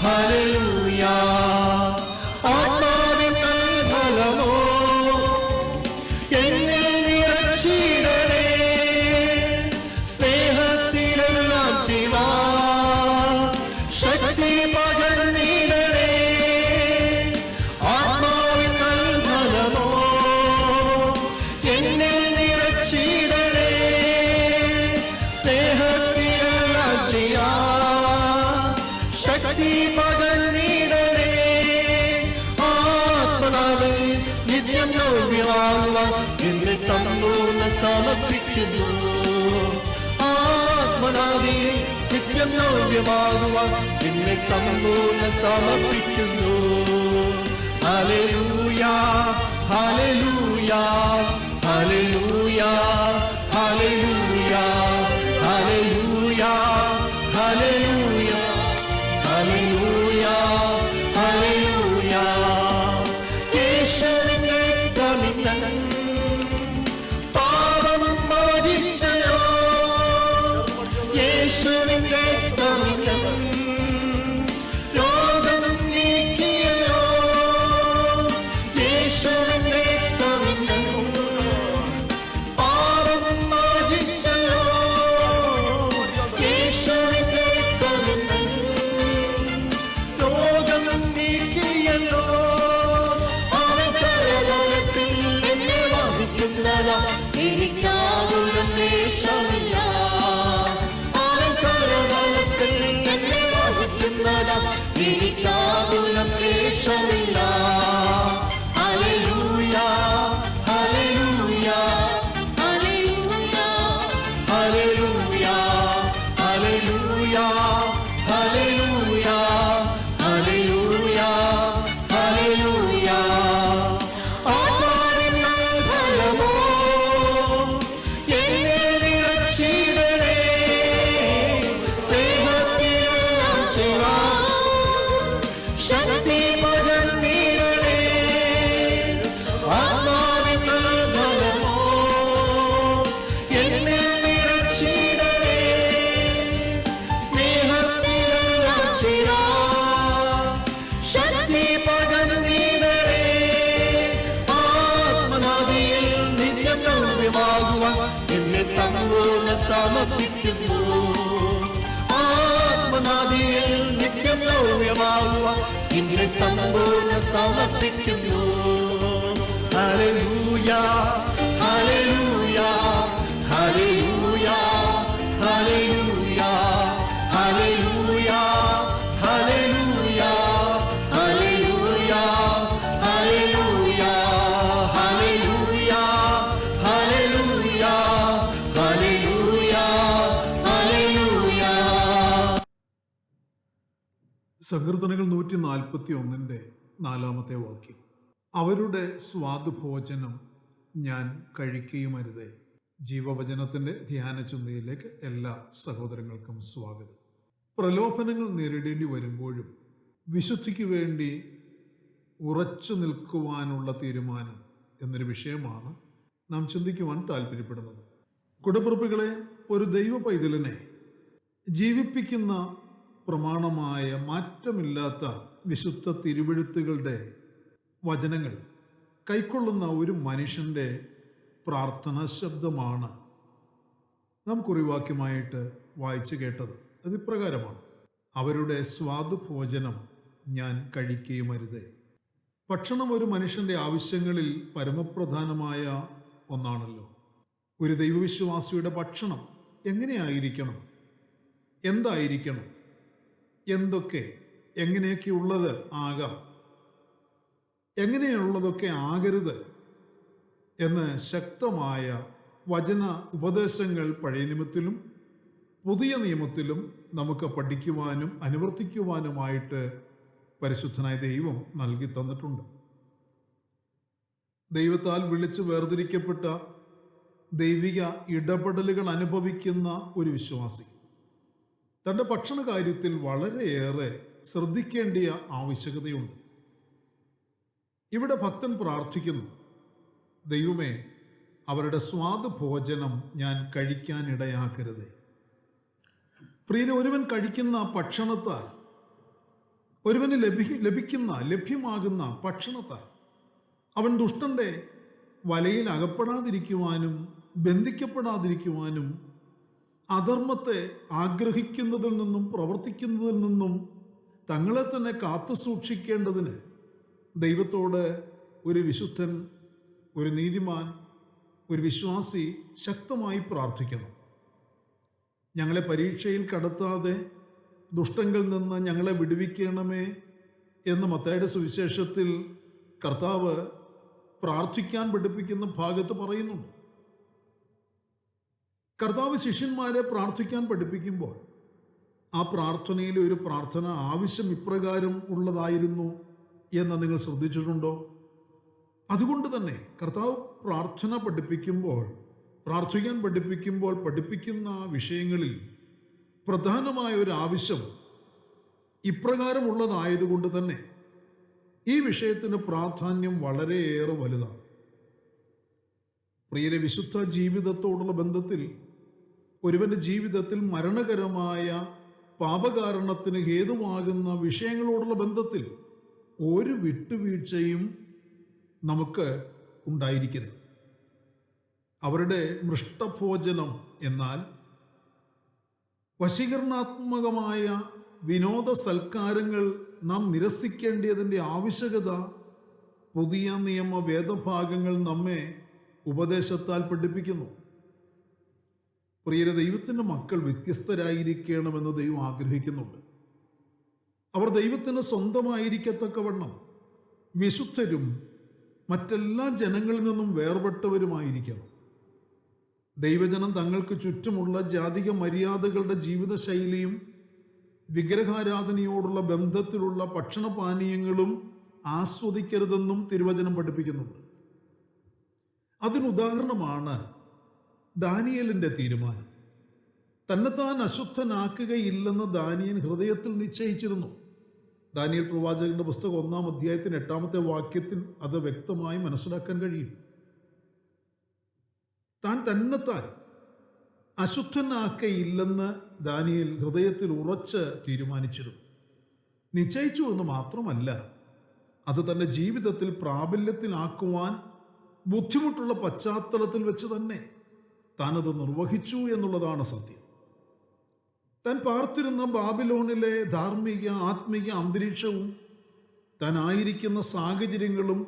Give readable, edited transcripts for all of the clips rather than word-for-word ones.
Hallelujah. ആത്മാവിൻ ഫലമോ എന്നിൽ നിറച്ചിടണേ, സ്നേഹത്തിലെല്ലാം ജീവാ ശക്തി പകർന്നിടണേ. ആത്മാവിൻ ഫലമോ എന്നിൽ നിറച്ചിടണേ, സ്നേഹത്തിലെല്ലാം ജീവാ ശക്തി പകർന്നിടണേ. ആത്മനാവിൽ നിത്യം നവ്യമാകുവാൻ എന്നെ സമ്പൂർണ്ണ സമർപ്പിക്കുന്നു. ആത്മനാവിൽ നിത്യം നവ്യമാകുവാൻ എന്നെ സമ്പൂർണ്ണ സമർപ്പിക്കുന്നു. Hallelujah hallelujah hallelujah hallelujah hallelujah hallelujah hallelujah hallelujah. യേശുവിന്റെ രക്തമിന്നൽ പാപം മോചിച്ചല്ലോ, യേശുവിന്റെ രക്തമിന്നൽ രോഗം നീക്കിയല്ലോ, യേശുവിന്റെ രക്തമിന്നൽ പാപം മോചിച്ചല്ലോ, യേശുവിന്റെ രക്തമിന്നൽ രോഗം നീക്കിയല്ലോ. അവൻ കരതലത്തിൽ എന്നെ വഹിക്കുന്നതാ, എനിക്കാകുലം ലേശമില്ല. അവൻ കരതലത്തിൽ എന്നെ വഹിക്കുന്നതാ, എനിക്കാകുലം ലേശമില്ല. Hallelujah hallelujah hallelujah hallelujah hallelujah hallelujah hallelujah hallelujah. ആത്മാവിൻ ഫലമോ എന്നിൽ നിറച്ചിടണേ, സ്നേഹത്തിലെല്ലാം ജീവാ ശക്തി പകർന്നിടണേ. ആത്മാവിൻ ഫലമോ എന്നിൽ നിറച്ചിടണേ, സ്നേഹത്തിലെല്ലാം ജീവാ ശക്തി പകർന്നിടണേ. ആത്മനാദിയിൽ നിത്യം നവ്യമാകുവാൻ എന്നെ സമ്പൂർണ്ണ സമർപ്പിക്കുന്നു. ആത്മനാദിയിൽ നിത്യം നവ്യമാകുവാൻ എന്നെ സമ്പൂർണ്ണ സമർപ്പിക്കുന്നു. Hallelujah hallelujah hallelujah hallelujah hallelujah hallelujah hallelujah hallelujah hallelujah hallelujah hallelujah hallelujah. സങ്കീർത്തനങ്ങൾ 141 വാക്യം. അവരുടെ സ്വാദുഭോജനം ഞാൻ കഴിക്കുകയുമരുതേ. ജീവവചനത്തിൻ്റെ ധ്യാന ചിന്തയിലേക്ക് എല്ലാ സഹോദരങ്ങൾക്കും സ്വാഗതം. പ്രലോഭനങ്ങൾ നേരിടേണ്ടി വരുമ്പോഴും വിശുദ്ധിക്ക് വേണ്ടി ഉറച്ചു നിൽക്കുവാനുള്ള തീരുമാനം എന്നൊരു വിഷയമാണ് നാം ചിന്തിക്കുവാൻ താല്പര്യപ്പെടുന്നത്. കുടപ്പിറപ്പുകളെ, ഒരു ദൈവ പൈതലിനെ ജീവിപ്പിക്കുന്ന പ്രമാണമായ മാറ്റമില്ലാത്ത വിശുദ്ധ തിരുവെഴുത്തുകളുടെ വചനങ്ങൾ കൈക്കൊള്ളുന്ന ഒരു മനുഷ്യൻ്റെ പ്രാർത്ഥനാ ശബ്ദമാണ് നാം കുറിവാക്യമായിട്ട് വായിച്ചു കേട്ടത്. അതിപ്രകാരമാണ്: അവരുടെ സ്വാദുഭോജനം ഞാൻ കഴിക്കുകയുമരുതേ. ഭക്ഷണം ഒരു മനുഷ്യൻ്റെ ആവശ്യങ്ങളിൽ പരമപ്രധാനമായ ഒന്നാണല്ലോ. ഒരു ദൈവവിശ്വാസിയുടെ ഭക്ഷണം എങ്ങനെയായിരിക്കണം, എന്തായിരിക്കണം, എങ്ങനെയൊക്കെയുള്ളത് ആകാം, എങ്ങനെയുള്ളതൊക്കെ ആകരുത് എന്ന് ശക്തമായ വചന ഉപദേശങ്ങൾ പഴയ നിയമത്തിലും പുതിയ നിയമത്തിലും നമുക്ക് പഠിക്കുവാനും അനുവർത്തിക്കുവാനുമായിട്ട് പരിശുദ്ധനായ ദൈവം നൽകി തന്നിട്ടുണ്ട്. ദൈവത്താൽ വിളിച്ച് വേർതിരിക്കപ്പെട്ട ദൈവിക ഇടപെടലുകൾ അനുഭവിക്കുന്ന ഒരു വിശ്വാസി തൻ്റെ ഭക്ഷണ കാര്യത്തിൽ വളരെയേറെ ശ്രദ്ധിക്കേണ്ടിയ ആവശ്യകതയുണ്ട്. ഇവിടെ ഭക്തൻ പ്രാർത്ഥിക്കുന്നു, ദൈവമേ, അവരുടെ സ്വാദുഭോജനം ഞാൻ കഴിക്കാനിടയാക്കരുതേ. പ്രിയനെ, ഒരുവൻ കഴിക്കുന്ന ഭക്ഷണത്താൽ ഒരുവന് ലഭ്യമാകുന്ന ഭക്ഷണത്താൽ അവൻ ദുഷ്ടന്റെ വലയിൽ അകപ്പെടാതിരിക്കുവാനും ബന്ധിക്കപ്പെടാതിരിക്കുവാനും അധർമ്മത്തെ ആഗ്രഹിക്കുന്നതിൽ നിന്നും പ്രവർത്തിക്കുന്നതിൽ നിന്നും തങ്ങളെ തന്നെ കാത്തു സൂക്ഷിക്കേണ്ടതിന് ദൈവത്തോട് ഒരു വിശുദ്ധൻ, ഒരു നീതിമാൻ, ഒരു വിശ്വാസി ശക്തമായി പ്രാർത്ഥിക്കണം. ഞങ്ങളെ പരീക്ഷയിൽ കടത്താതെ ദുഷ്ടങ്ങളിൽ നിന്ന് ഞങ്ങളെ വിടുവിക്കണമേ എന്ന് മത്തായിയുടെ സുവിശേഷത്തിൽ കർത്താവ് പ്രാർത്ഥിക്കാൻ പഠിപ്പിക്കുന്ന ഭാഗത്ത് പറയുന്നുണ്ട്. കർത്താവ് ശിഷ്യന്മാരെ പ്രാർത്ഥിക്കാൻ പഠിപ്പിക്കുമ്പോൾ ആ പ്രാർത്ഥനയിലെ ഒരു പ്രാർത്ഥന ആവശ്യം ഇപ്രകാരം ഉള്ളതായിരുന്നു എന്ന് നിങ്ങൾ ശ്രദ്ധിച്ചിട്ടുണ്ടോ? അതുകൊണ്ട് തന്നെ കർത്താവ് പ്രാർത്ഥിക്കാൻ പഠിപ്പിക്കുമ്പോൾ പഠിപ്പിക്കുന്ന വിഷയങ്ങളിൽ പ്രധാനമായ ഒരു ആവശ്യം ഇപ്രകാരമുള്ളതായതുകൊണ്ട് തന്നെ ഈ വിഷയത്തിന് പ്രാധാന്യം വളരെയേറെ വലുതാണ്. പ്രിയരെ, വിശുദ്ധ ജീവിതത്തോടുള്ള ബന്ധത്തിൽ ഒരുവന്റെ ജീവിതത്തിൽ മരണകരമായ പാപകാരണത്തിന് ഹേതുവാകുന്ന വിഷയങ്ങളോടുള്ള ബന്ധത്തിൽ ഒരു വിട്ടുവീഴ്ചയും നമുക്ക് ഉണ്ടായിരിക്കരുത്. അവരുടെ മൃഷ്ടഭോജനം എന്നാൽ വശീകരണാത്മകമായ വിനോദ സൽക്കാരങ്ങൾ നാം നിരസിക്കേണ്ടതിൻ്റെ ആവശ്യകത പുതിയ നിയമ വേദഭാഗങ്ങൾ നമ്മെ ഉപദേശത്താൽ പഠിപ്പിക്കുന്നു. പ്രിയരെ, ദൈവത്തിൻ്റെ മക്കൾ വ്യത്യസ്തരായിരിക്കണമെന്ന് ദൈവം ആഗ്രഹിക്കുന്നുണ്ട്. അവർ ദൈവത്തിന് സ്വന്തമായിരിക്കത്തക്കവണ്ണം വിശുദ്ധരും മറ്റെല്ലാ ജനങ്ങളിൽ നിന്നും വേർപെട്ടവരുമായിരിക്കണം. ദൈവജനം തങ്ങൾക്ക് ചുറ്റുമുള്ള ജാതിക മര്യാദകളുടെ ജീവിതശൈലിയും വിഗ്രഹാരാധനയോടുള്ള ബന്ധത്തിലുള്ള ഭക്ഷണപാനീയങ്ങളും ആസ്വദിക്കരുതെന്നും തിരുവചനം പഠിപ്പിക്കുന്നുണ്ട്. അതിനുദാഹരണമാണ് ദാനിയേലിൻ്റെ തീരുമാനം. തന്നെത്താൻ അശുദ്ധനാക്കുകയില്ലെന്ന് ദാനിയേൽ ഹൃദയത്തിൽ നിശ്ചയിച്ചിരുന്നു. ദാനിയേൽ പ്രവാചകന്റെ പുസ്തകം 1-ാം അധ്യായത്തിന് 8-ാമത്തെ വാക്യത്തിൽ അത് വ്യക്തമായി മനസ്സിലാക്കാൻ കഴിയും. താൻ തന്നെത്താൻ അശുദ്ധനാക്കയില്ലെന്ന് ദാനിയേൽ ഹൃദയത്തിൽ ഉറച്ച് തീരുമാനിച്ചിരുന്നു. നിശ്ചയിച്ചു എന്ന് മാത്രമല്ല, അത് തൻ്റെ ജീവിതത്തിൽ പ്രാബല്യത്തിലാക്കുവാൻ ബുദ്ധിമുട്ടുള്ള പശ്ചാത്തലത്തിൽ വെച്ച് തന്നെ താനത് നിർവഹിച്ചു എന്നുള്ളതാണ് സത്യം. താൻ പാർത്തിരുന്ന ബാബിലോണിലെ ധാർമ്മിക ആത്മീക അന്തരീക്ഷവും താൻ ആയിരിക്കുന്ന സാഹചര്യങ്ങളും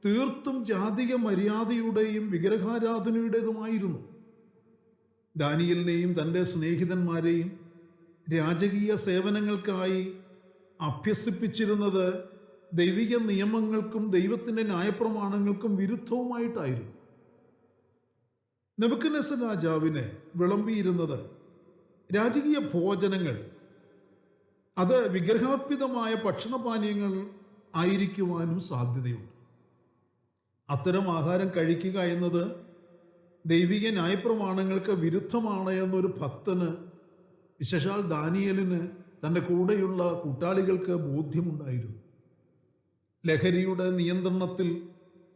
തീർത്തും ജാതിക മര്യാദയുടെയും വിഗ്രഹാരാധനയുടേതുമായിരുന്നു. ദാനിയേലിനെയും തൻ്റെ സ്നേഹിതന്മാരെയും രാജകീയ സേവനങ്ങൾക്കായി അഭ്യസിപ്പിച്ചിരുന്നത് ദൈവിക നിയമങ്ങൾക്കും ദൈവത്തിൻ്റെ ന്യായപ്രമാണങ്ങൾക്കും വിരുദ്ധവുമായിട്ടായിരുന്നു. നെബൂഖദ്നേസർ രാജാവിന് വിളമ്പിയിരുന്നത് രാജകീയ ഭോജനങ്ങൾ അത് വിഗ്രഹാർപ്പിതമായ ഭക്ഷണപാനീയങ്ങൾ ആയിരിക്കുവാനും സാധ്യതയുണ്ട്. അത്തരം ആഹാരം കഴിക്കുക എന്നത് ദൈവിക ന്യായപ്രമാണങ്ങൾക്ക് വിരുദ്ധമാണ് എന്നൊരു ഭക്തന്, വിശേഷാൽ ദാനിയേലിന്, തൻ്റെ കൂടെയുള്ള കൂട്ടാളികൾക്ക് ബോധ്യമുണ്ടായിരുന്നു. ലഹരിയുടെ നിയന്ത്രണത്തിൽ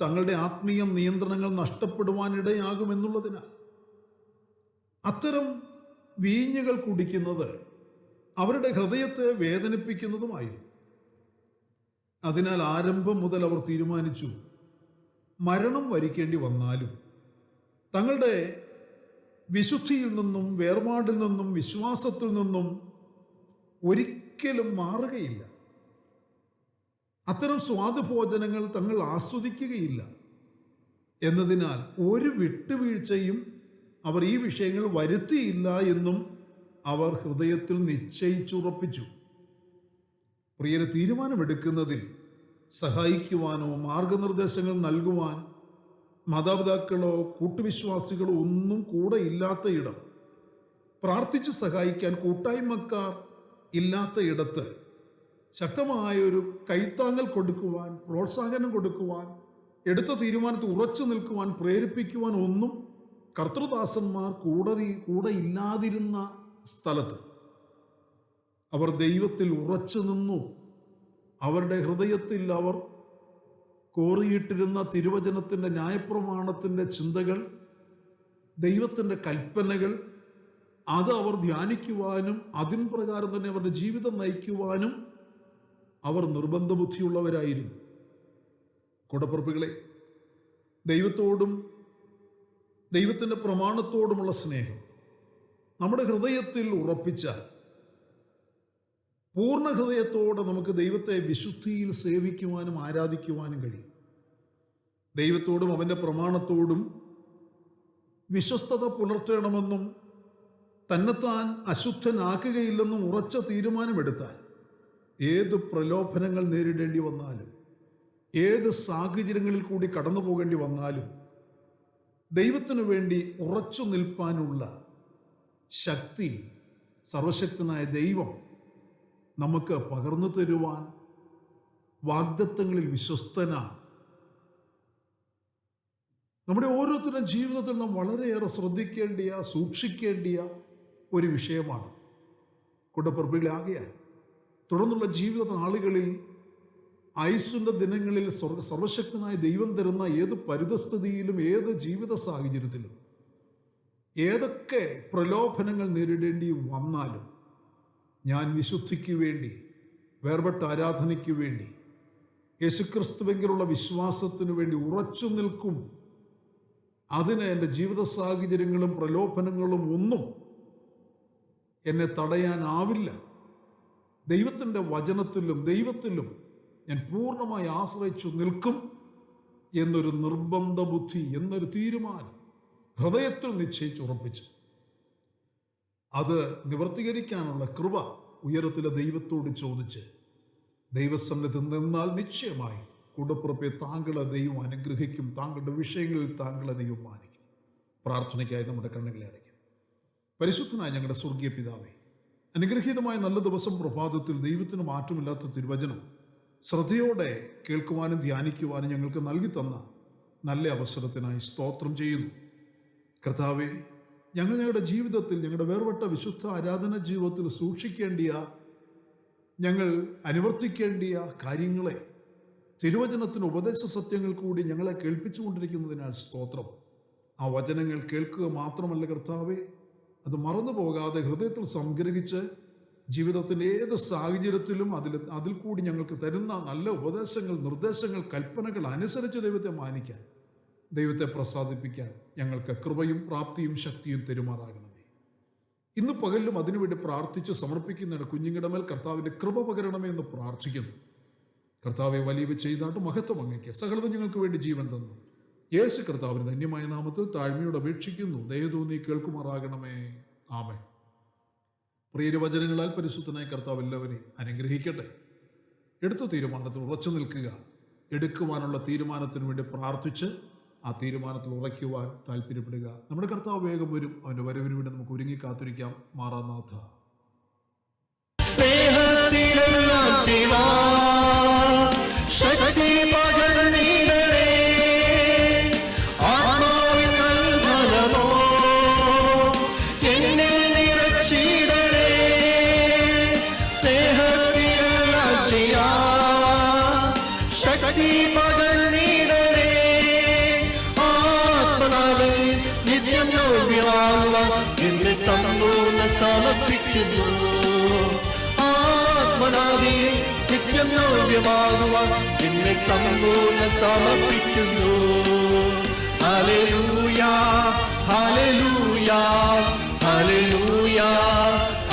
തങ്ങളുടെ ആത്മീയ നിയന്ത്രണങ്ങൾ നഷ്ടപ്പെടുവാനിടയാകുമെന്നുള്ളതിനാൽ അത്തരം വീഞ്ഞുകൾ കുടിക്കുന്നത് അവരുടെ ഹൃദയത്തെ വേദനിപ്പിക്കുന്നതുമായിരുന്നു. അതിനാൽ ആരംഭം മുതൽ അവർ തീരുമാനിച്ചു, മരണം വരിക്കേണ്ടി വന്നാലും തങ്ങളുടെ വിശുദ്ധിയിൽ നിന്നും വേർപാടിൽ നിന്നും വിശ്വാസത്തിൽ നിന്നും ഒരിക്കലും മാറുകയില്ല. അത്തരം സ്വാദുഭോജനങ്ങൾ തങ്ങൾ ആസ്വദിക്കുകയില്ല എന്നതിനാൽ ഒരു വിട്ടുവീഴ്ചയും അവർ ഈ വിഷയങ്ങൾ വരുത്തിയില്ല എന്നും അവർ ഹൃദയത്തിൽ നിശ്ചയിച്ചുറപ്പിച്ചു. പ്രിയരെ, തീരുമാനമെടുക്കുന്നതിൽ സഹായിക്കുവാനോ മാർഗനിർദ്ദേശങ്ങൾ നൽകുവാൻ മാതാപിതാക്കളോ കൂട്ടുവിശ്വാസികളോ ഒന്നും കൂടെ ഇല്ലാത്ത ഇടം, പ്രാർത്ഥിച്ച് സഹായിക്കാൻ കൂട്ടായ്മക്കാർ ഇല്ലാത്ത ഇടത്ത് ശക്തമായൊരു കൈത്താങ്ങൽ കൊടുക്കുവാൻ, പ്രോത്സാഹനം കൊടുക്കുവാൻ, എടുത്ത തീരുമാനത്തിൽ ഉറച്ചു നിൽക്കുവാൻ, പ്രേരിപ്പിക്കുവാൻ ഒന്നും കർത്തൃദാസന്മാർ കൂടെ ഇല്ലാതിരുന്ന സ്ഥലത്ത് അവർ ദൈവത്തിൽ ഉറച്ചു നിന്നു. അവരുടെ ഹൃദയത്തിൽ അവർ കോറിയിട്ടിരുന്ന തിരുവചനത്തിൻ്റെ ന്യായപ്രമാണത്തിൻ്റെ ചിന്തകൾ, ദൈവത്തിൻ്റെ കൽപ്പനകൾ, അത് അവർ ധ്യാനിക്കുവാനും അതിൻ പ്രകാരം തന്നെ അവരുടെ ജീവിതം നയിക്കുവാനും അവർ നിർബന്ധ ബുദ്ധിയുള്ളവരായിരുന്നു. കൂടപ്പിറപ്പുകളെ, ദൈവത്തോടും ദൈവത്തിൻ്റെ പ്രമാണത്തോടുമുള്ള സ്നേഹം നമ്മുടെ ഹൃദയത്തിൽ ഉറപ്പിച്ചാൽ പൂർണ്ണ ഹൃദയത്തോടെ നമുക്ക് ദൈവത്തെ വിശുദ്ധിയിൽ സേവിക്കുവാനും ആരാധിക്കുവാനും കഴിയും. ദൈവത്തോടും അവൻ്റെ പ്രമാണത്തോടും വിശ്വസ്തത പുലർത്തണമെന്നും തന്നെത്താൻ അശുദ്ധനാക്കുകയില്ലെന്നും ഉറച്ച തീരുമാനമെടുത്താൽ ഏത് പ്രലോഭനങ്ങൾ നേരിടേണ്ടി വന്നാലും ഏത് സാഹചര്യങ്ങളിൽ കൂടി കടന്നു പോകേണ്ടി വന്നാലും ദൈവത്തിനു വേണ്ടി ഉറച്ചു നിൽപ്പാനുള്ള ശക്തി സർവശക്തനായ ദൈവം നമുക്ക് പകർന്നു തരുവാൻ വാഗ്ദത്തങ്ങളിൽ വിശ്വസ്തനാണ്. നമ്മുടെ ഓരോരുത്തരുടെ ജീവിതത്തിൽ നാം വളരെയേറെ ശ്രദ്ധിക്കേണ്ടിയ സൂക്ഷിക്കേണ്ടിയ ഒരു വിഷയമാണ് കൂടപ്പിറപ്പുകളാകിയാൽ തുടർന്നുള്ള ജീവിത നാളുകളിൽ ആയുസ്സിൻ്റെ ദിനങ്ങളിൽ സർവശക്തനായ ദൈവം തരുന്ന ഏത് പരിതസ്ഥിതിയിലും ഏത് ജീവിത സാഹചര്യത്തിലും ഏതൊക്കെ പ്രലോഭനങ്ങൾ നേരിടേണ്ടി വന്നാലും ഞാൻ വിശുദ്ധിക്ക് വേണ്ടി, വേർപെട്ട ആരാധനയ്ക്ക് വേണ്ടി, യേശുക്രിസ്തുവെങ്കിലുള്ള വിശ്വാസത്തിനു വേണ്ടി ഉറച്ചു നിൽക്കും. അതിന് എൻ്റെ ജീവിത സാഹചര്യങ്ങളും പ്രലോഭനങ്ങളും ഒന്നും എന്നെ തടയാനാവില്ല. ദൈവത്തിൻ്റെ വചനത്തിലും ദൈവത്തിലും ഞാൻ പൂർണ്ണമായി ആശ്രയിച്ചു നിൽക്കും എന്നൊരു നിർബന്ധ ബുദ്ധി, എന്നൊരു തീരുമാനം ഹൃദയത്തിൽ നിശ്ചയിച്ചുറപ്പിച്ചു അത് നിവർത്തീകരിക്കാനുള്ള കൃപ ഉയരത്തിലെ ദൈവത്തോട് ചോദിച്ച് ദൈവസന്നിധിയിൽ നിന്നാൽ നിശ്ചയമായി കൂടപ്പിറപ്പെ താങ്കളെ ദൈവം അനുഗ്രഹിക്കും. താങ്കളുടെ വിഷയങ്ങളിൽ താങ്കളെ ദൈവം മാനിക്കും. പ്രാർത്ഥനയ്ക്കായി നമ്മുടെ കണ്ണുകളെ അടയ്ക്കും. പരിശുദ്ധനായ ഞങ്ങളുടെ സ്വർഗീയ പിതാവേ, അനുഗ്രഹീതമായ നല്ല ദിവസം പ്രഭാതത്തിൽ ദൈവത്തിന് മാറ്റമില്ലാത്ത തിരുവചനം ശ്രദ്ധയോടെ കേൾക്കുവാനും ധ്യാനിക്കുവാനും ഞങ്ങൾക്ക് നൽകി തന്ന നല്ല അവസരത്തിനായി സ്തോത്രം ചെയ്യുന്നു. കർത്താവേ, ഞങ്ങളുടെ ജീവിതത്തിൽ, ഞങ്ങളുടെ വേർപെട്ട വിശുദ്ധ ആരാധന ജീവിതത്തിൽ സൂക്ഷിക്കേണ്ടിയ, ഞങ്ങൾ അനുവർത്തിക്കേണ്ടിയ കാര്യങ്ങളെ തിരുവചനത്തിന് ഉപദേശ സത്യങ്ങൾ കൂടി ഞങ്ങളെ കേൾപ്പിച്ചുകൊണ്ടിരിക്കുന്നതിനാൽ സ്തോത്രം. ആ വചനങ്ങൾ കേൾക്കുക മാത്രമല്ല കർത്താവേ, അത് മറന്നു പോകാതെ ഹൃദയത്തിൽ സംഗ്രഹിച്ച് ജീവിതത്തിൻ്റെ ഏത് സാഹചര്യത്തിലും അതിൽ കൂടി ഞങ്ങൾക്ക് തരുന്ന നല്ല ഉപദേശങ്ങൾ, നിർദ്ദേശങ്ങൾ, കൽപ്പനകൾ അനുസരിച്ച് ദൈവത്തെ മാനിക്കാൻ, ദൈവത്തെ പ്രസാദിപ്പിക്കാൻ ഞങ്ങൾക്ക് കൃപയും പ്രാപ്തിയും ശക്തിയും തെരുമാറാകണമേ. ഇന്ന് പകലിലും അതിനുവേണ്ടി പ്രാർത്ഥിച്ച് സമർപ്പിക്കുന്ന കുഞ്ഞുങ്ങളുടെ മേൽ കർത്താവിൻ്റെ കൃപ പകരണമേ എന്ന് പ്രാർത്ഥിക്കുന്നു. കർത്താവെ, വലിയ ചെയ്താട്ട് മഹത്വം അങ്ങയ്ക്ക്. സകലതും ഞങ്ങൾക്ക് വേണ്ടി ജീവൻ തന്നു യേശു കർത്താവിന് ധന്യമായ നാമത്തിൽ താഴ്മയോട് അപേക്ഷിക്കുന്നു. ദയതോന്നി കേൾക്കുമാറാകണമേ. ആമേൻ. പ്രിയവചനങ്ങളാൽ പരിശുദ്ധനായ കർത്താവ് എല്ലാവരെയും അനുഗ്രഹിക്കട്ടെ. എടുത്ത തീരുമാനത്തിൽ ഉറച്ചു നിൽക്കുക. എടുക്കുവാനുള്ള തീരുമാനത്തിന് വേണ്ടി പ്രാർത്ഥിച്ച് ആ തീരുമാനത്തിൽ ഉറയ്ക്കുവാൻ താല്പര്യപ്പെടുക. നമ്മുടെ കർത്താവ് വേഗം വരും. അവൻ്റെ വരവിന് വേണ്ടി നമുക്ക് ഒരുങ്ങി കാത്തിരിക്കാം. മാറാനാഥ. ശക്തി പകർന്നിടണേ, ആത്മാവിൻ നൽകണമോ എന്നിൽ നിറച്ചിടണേ. സ്നേഹത്തിലെല്ലാം ചെയ്യാൻ ശക്തി പകർന്നിടണേ. ആത്മാവിൽ നിത്യം നോവ്യമാകുവാൻ എന്നെ സമ്പൂർണ്ണ സമർപ്പിക്കുന്നു. ആത്മാവിൽ നിത്യം നോവ്യമാകുവാൻ എന്നെ സമ്പൂർണ്ണ സമർപ്പിക്കുന്നു. Hallelujah, hallelujah, hallelujah,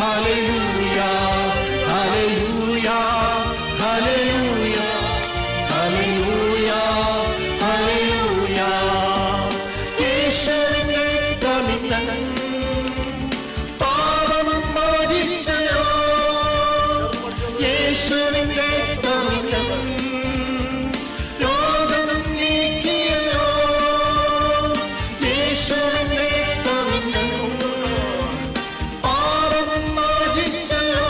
hallelujah, hallelujah, hallelujah, hallelujah, hallelujah. യേശുവിന്റെ രക്തമിന്നൻ പാപം മോചിച്ചയോ, യേശുവിന്റെ രക്തമിന്നൻ രോഗം നീക്കിയല്ലോ, യേശുവിന്റെ രക്തമിന്നൻ പാപം മോചിച്ചല്ലോ,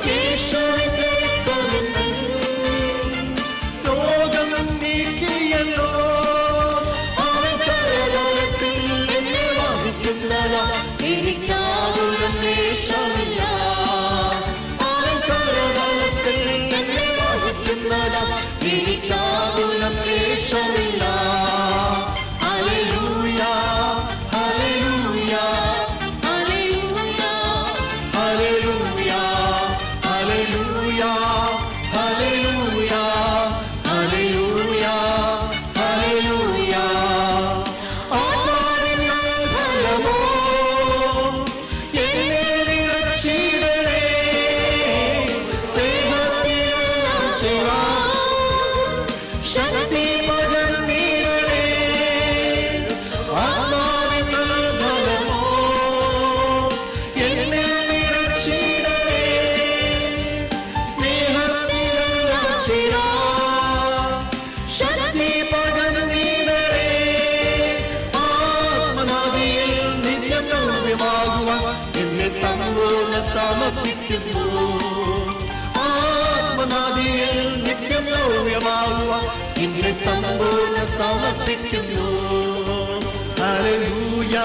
യേശുവിന്റെ രക്തമിന്നൻ രോഗം നീക്കിയല്ലോ. അവൻ കരതലത്തിൽ എന്നെ വഹിക്കുന്നതാ, എനിക്കാകുലം ദേശമില്ല. അവൻ കരതലത്തിൽ ശക്തി പകർന്നിടണേ ആത്മാവിൻ ബലമോ എന്നിൽ നിറച്ചിടണേ സ്നേഹത്തിലെല്ലാം ചേരാൻ ശക്തി പകർന്നിടണേ ആത്മനാദിയിൽ നിത്യം നവ്യമാകുവാൻ എന്നെ സമ്പൂർണ്ണ സമർപ്പിക്കുന്നു ആത്മനാദിയിൽ നിത്യം നവ്യമാകുവാൻ എന്നെ സമ്പൂർണ്ണ സമർപ്പിക്കുന്നു ഹല്ലേലൂയ